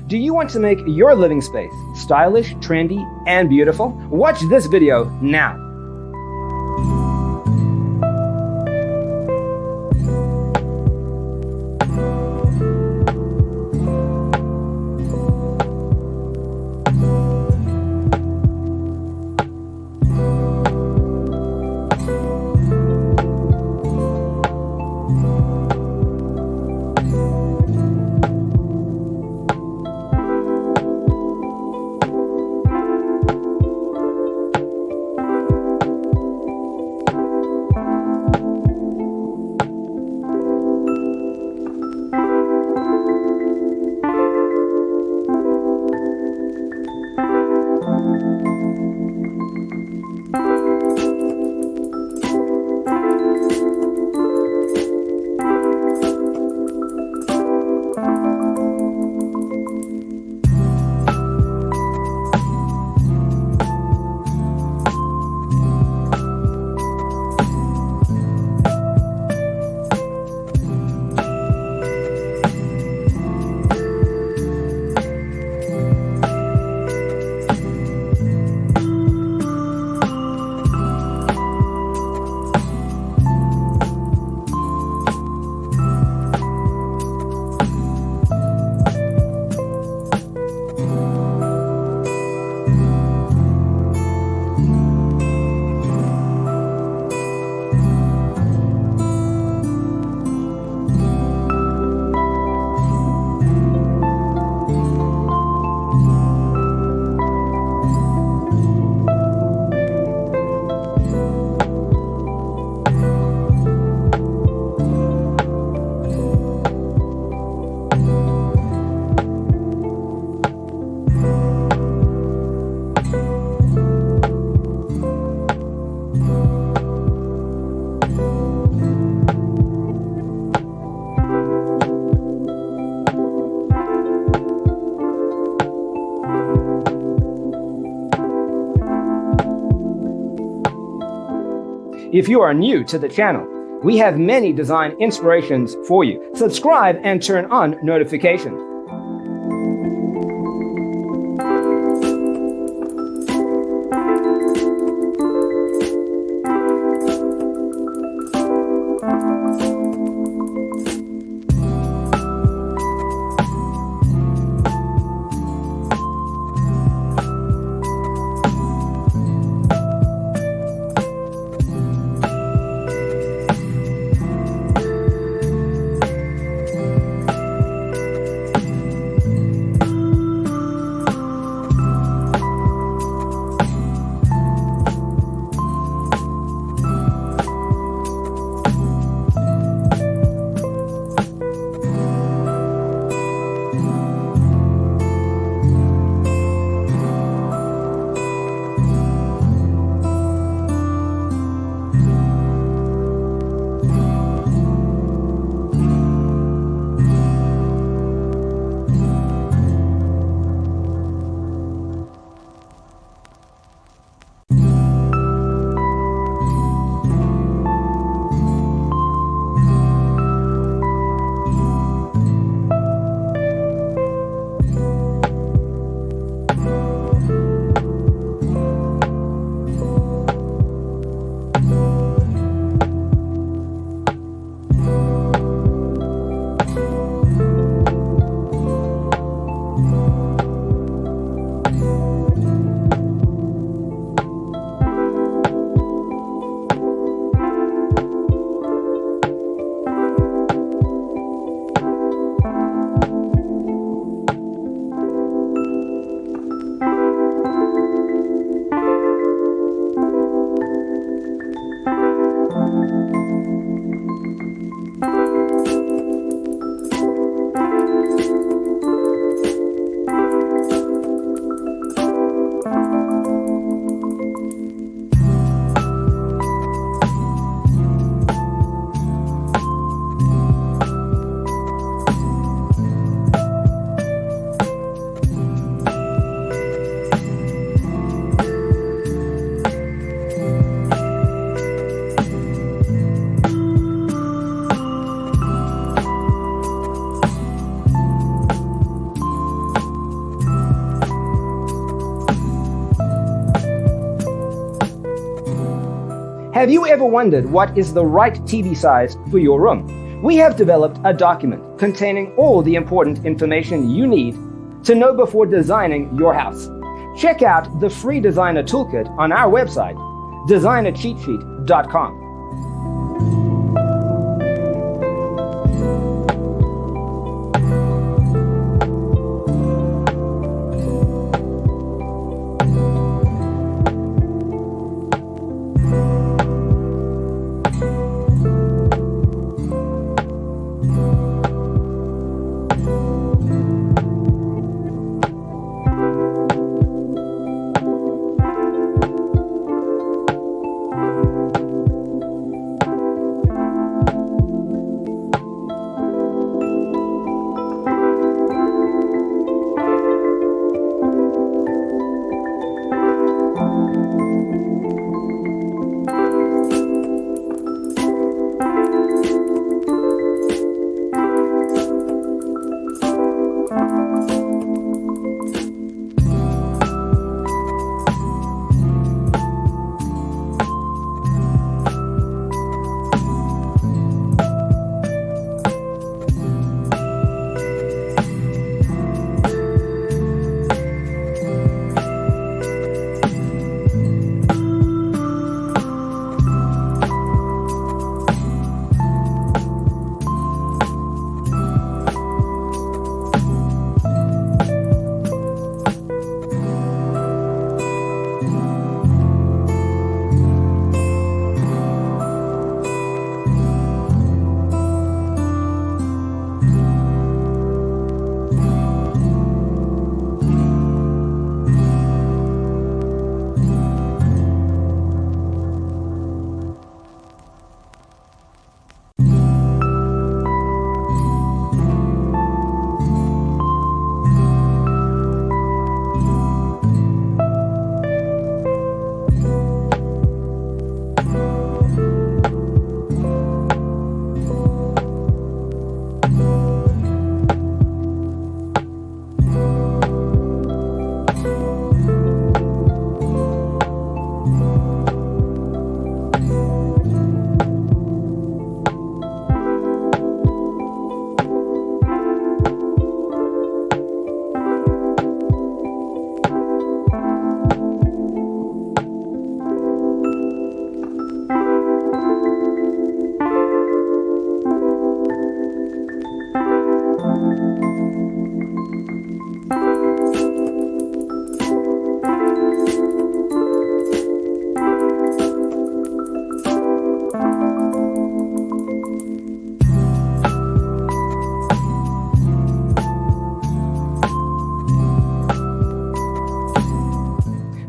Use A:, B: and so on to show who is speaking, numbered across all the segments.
A: Do you want to make your living space stylish, trendy, and beautiful? Watch this video now. If you are new to the channel, we have many design inspirations for you. Subscribe and turn on notifications. Have you ever wondered what is the right TV size for your room? We have developed a document containing all the important information you need to know before designing your house. Check out the free designer toolkit on our website, designercheatsheet.com.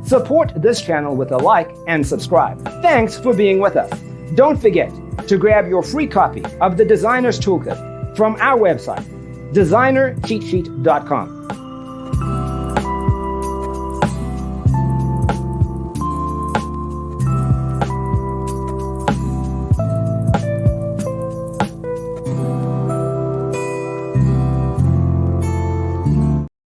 A: Support this channel with a like and subscribe. Thanks for being with us. Don't forget to grab your free copy of the Designer's Toolkit from our website, designercheatsheet.com.